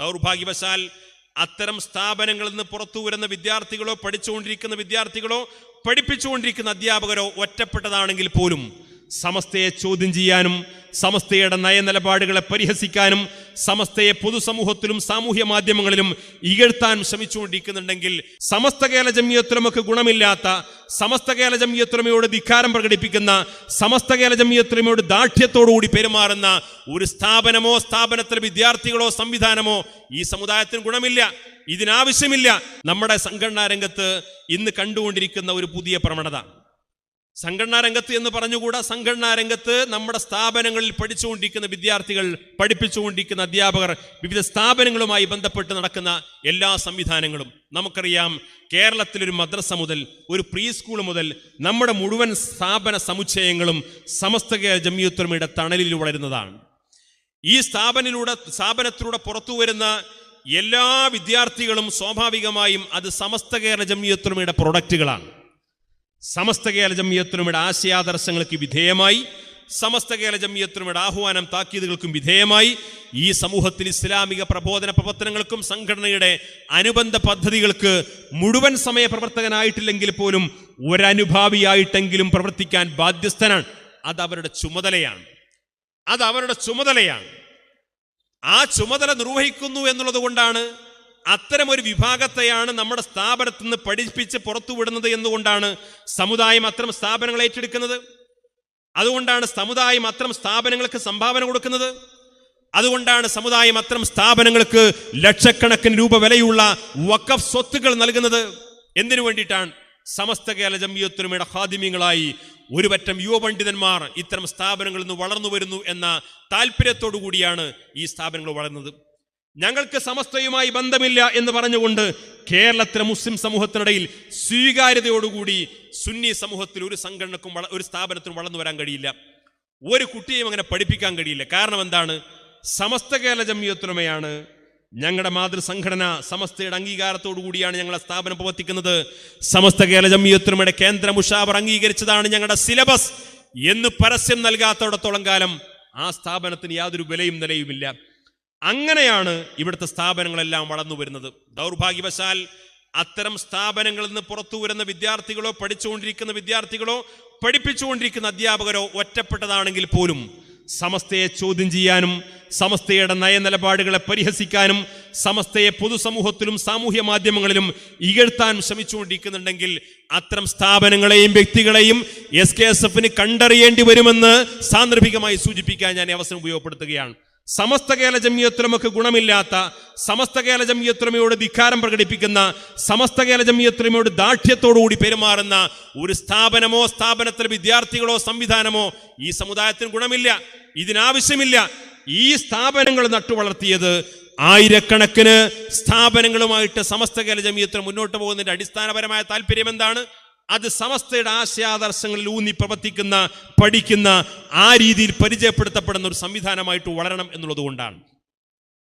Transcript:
ദൗർഭാഗ്യവശാൽ അത്തരം സ്ഥാപനങ്ങളിൽ നിന്ന് പുറത്തു വരുന്ന വിദ്യാർത്ഥികളോ പഠിച്ചുകൊണ്ടിരിക്കുന്ന വിദ്യാർത്ഥികളോ പഠിപ്പിച്ചുകൊണ്ടിരിക്കുന്ന അധ്യാപകരോ ഒറ്റപ്പെട്ടതാണെങ്കിൽ പോലും സമസ്തയെ ചോദ്യം ചെയ്യാനും സമസ്തയുടെ നയനിലപാടുകളെ പരിഹസിക്കാനും സമസ്തയെ പൊതുസമൂഹത്തിലും സാമൂഹ്യ മാധ്യമങ്ങളിലും ഇകഴ്ത്താനും ശ്രമിച്ചുകൊണ്ടിരിക്കുന്നുണ്ടെങ്കിൽ സമസ്ത കേരള ജംഇയ്യത്തുലമക്ക് ഗുണമില്ലാത്ത, സമസ്ത കേരള ജംഇയ്യത്തുലമയോട് ധിക്കാരം പ്രകടിപ്പിക്കുന്ന, സമസ്ത കേരള ജംഇയ്യത്തുലമയോട് ദാർഢ്യത്തോടുകൂടി പെരുമാറുന്ന ഒരു സ്ഥാപനമോ സ്ഥാപനത്തിലെ വിദ്യാർത്ഥികളോ സംവിധാനമോ ഈ സമുദായത്തിന് ഗുണമില്ല, ഇതിനാവശ്യമില്ല. നമ്മുടെ സംഘടനാ രംഗത്ത് ഇന്ന് കണ്ടുകൊണ്ടിരിക്കുന്ന ഒരു പുതിയ പ്രവണത, സംഘടനാ രംഗത്ത് എന്ന് പറഞ്ഞുകൂടാ, സംഘടനാ രംഗത്ത് നമ്മുടെ സ്ഥാപനങ്ങളിൽ പഠിച്ചുകൊണ്ടിരിക്കുന്ന വിദ്യാർത്ഥികൾ, പഠിപ്പിച്ചുകൊണ്ടിരിക്കുന്ന അധ്യാപകർ, വിവിധ സ്ഥാപനങ്ങളുമായി ബന്ധപ്പെട്ട് നടക്കുന്ന എല്ലാ സംവിധാനങ്ങളും നമുക്കറിയാം. കേരളത്തിലൊരു മദ്രസ മുതൽ ഒരു പ്രീ സ്കൂൾ മുതൽ നമ്മുടെ മുഴുവൻ സ്ഥാപന സമുച്ചയങ്ങളും സമസ്ത കേരള ജംഇയ്യത്തുലമയുടെ തണലിൽ വളരുന്നതാണ്. ഈ സ്ഥാപനത്തിലൂടെ പുറത്തു വരുന്ന എല്ലാ വിദ്യാർത്ഥികളും സ്വാഭാവികമായും അത് സമസ്ത കേരള ജംഇയ്യത്തുലമയുടെ പ്രൊഡക്റ്റുകളാണ്. സമസ്ത കേരള ജംഇയ്യത്തുലമയുടെ ആശയാദർശങ്ങൾക്ക് വിധേയമായി, സമസ്ത കേരള ജംഇയ്യത്തുലമയുടെ ആഹ്വാനം താക്കീതുകൾക്കും വിധേയമായി ഈ സമൂഹത്തിൽ ഇസ്ലാമിക പ്രബോധന പ്രവർത്തനങ്ങൾക്കും സംഘടനയുടെ അനുബന്ധ പദ്ധതികൾക്ക് മുഴുവൻ സമയ പ്രവർത്തകനായിട്ടില്ലെങ്കിൽ പോലും ഒരനുഭാവിയായിട്ടെങ്കിലും പ്രവർത്തിക്കാൻ ബാധ്യസ്ഥനാണ്. അത് അവരുടെ ചുമതലയാണ്. ആ ചുമതല നിർവഹിക്കുന്നു എന്നുള്ളത് കൊണ്ടാണ്, അത്തരമൊരു വിഭാഗത്തെയാണ് നമ്മുടെ സ്ഥാപനത്തിൽ നിന്ന് പഠിപ്പിച്ച് പുറത്തുവിടുന്നത് എന്നുകൊണ്ടാണ് സമുദായം അത്തരം സ്ഥാപനങ്ങൾ ഏറ്റെടുക്കുന്നത്. അതുകൊണ്ടാണ് സമുദായം അത്തരം സ്ഥാപനങ്ങൾക്ക് സംഭാവന കൊടുക്കുന്നത്. അതുകൊണ്ടാണ് സമുദായം അത്തരം സ്ഥാപനങ്ങൾക്ക് ലക്ഷക്കണക്കിന് രൂപ വിലയുള്ള വഖഫ് സ്വത്തുകൾ നൽകുന്നത്. എന്തിനു വേണ്ടിയിട്ടാണ്? സമസ്ത കേരള ജംഇയ്യത്തുലമയുടെ ഖാദിമീങ്ങളായി ഒരുപറ്റം യുവപണ്ഡിതന്മാർ ഇത്തരം സ്ഥാപനങ്ങളിൽ നിന്ന് വളർന്നു വരുന്നു എന്ന താല്പര്യത്തോടു കൂടിയാണ് ഈ സ്ഥാപനങ്ങൾ വളർന്നത്. ഞങ്ങൾക്ക് സമസ്തയുമായി ബന്ധമില്ല എന്ന് പറഞ്ഞുകൊണ്ട് കേരളത്തിലെ മുസ്ലിം സമൂഹത്തിനിടയിൽ സ്വീകാര്യതയോടുകൂടി സുന്നി സമൂഹത്തിൽ ഒരു സംഘടനക്കും ഒരു സ്ഥാപനത്തിനും വളർന്നു വരാൻ കഴിയില്ല. ഒരു കുട്ടിയെയും അങ്ങനെ പഠിപ്പിക്കാൻ കഴിയില്ല. കാരണം എന്താണ്? സമസ്ത കേരള ജംഇയ്യത്തുലമയാണ് ഞങ്ങളുടെ മാതൃസംഘടന. സമസ്തയുടെ അംഗീകാരത്തോടു കൂടിയാണ് ഞങ്ങളുടെ സ്ഥാപനം പ്രവർത്തിക്കുന്നത്. സമസ്ത കേരള ജംഇയ്യത്തുലമയുടെ കേന്ദ്ര മുഷാവർ അംഗീകരിച്ചതാണ് ഞങ്ങളുടെ സിലബസ് എന്ന് പരസ്യം നൽകാത്തടത്തോളം കാലം ആ സ്ഥാപനത്തിന് യാതൊരു വിലയും നിലയുമില്ല. അങ്ങനെയാണ് ഇവിടുത്തെ സ്ഥാപനങ്ങളെല്ലാം വളർന്നു വരുന്നത്. ദൗർഭാഗ്യവശാൽ അത്തരം സ്ഥാപനങ്ങളിൽ നിന്ന് പുറത്തു വരുന്ന വിദ്യാർത്ഥികളോ പഠിച്ചുകൊണ്ടിരിക്കുന്ന വിദ്യാർത്ഥികളോ പഠിപ്പിച്ചുകൊണ്ടിരിക്കുന്ന അധ്യാപകരോ ഒറ്റപ്പെട്ടതാണെങ്കിൽ പോലും സമസ്തയെ ചോദ്യം ചെയ്യാനും സമസ്തയുടെ നയനിലപാടുകളെ പരിഹസിക്കാനും സമസ്തയെ പൊതുസമൂഹത്തിലും സാമൂഹ്യ മാധ്യമങ്ങളിലും ഇകഴ്ത്താനും ശ്രമിച്ചുകൊണ്ടിരിക്കുന്നുണ്ടെങ്കിൽ അത്തരം സ്ഥാപനങ്ങളെയും വ്യക്തികളെയും SKSF കണ്ടറിയേണ്ടി വരുമെന്ന് സാന്ദർഭികമായി സൂചിപ്പിക്കാൻ ഞാൻ അവസരം ഉപയോഗപ്പെടുത്തുകയാണ്. സമസ്ത കേരള ജംഇയ്യത്തുലമക്ക് ഗുണമില്ലാത്ത, സമസ്ത കേരള ജംഇയ്യത്തുലമയോട് ധിക്കാരം പ്രകടിപ്പിക്കുന്ന, സമസ്ത കേരള ജംഇയ്യത്തുലമയോട് ദാർഢ്യത്തോടുകൂടി പെരുമാറുന്ന ഒരു സ്ഥാപനമോ സ്ഥാപനത്തിലെ വിദ്യാർത്ഥികളോ സംവിധാനമോ ഈ സമുദായത്തിന് ഗുണമില്ല, ഇതിനാവശ്യമില്ല. ഈ സ്ഥാപനങ്ങൾ നട്ടുവളർത്തിയത് ആയിരക്കണക്കിന് സ്ഥാപനങ്ങളുമായിട്ട് സമസ്ത കേരള ജംഇയ്യത്തുലമ മുന്നോട്ട് പോകുന്നതിന്റെ അടിസ്ഥാനപരമായ താല്പര്യം എന്താണ്? അത് സമസ്തയുടെ ആശയാദർശങ്ങളിൽ ഊന്നി പ്രവർത്തിക്കുന്ന, പഠിക്കുന്ന, ആ രീതിയിൽ പരിചയപ്പെടുത്തപ്പെടുന്ന ഒരു സംവിധാനമായിട്ട് വളരണം എന്നുള്ളത് കൊണ്ടാണ്.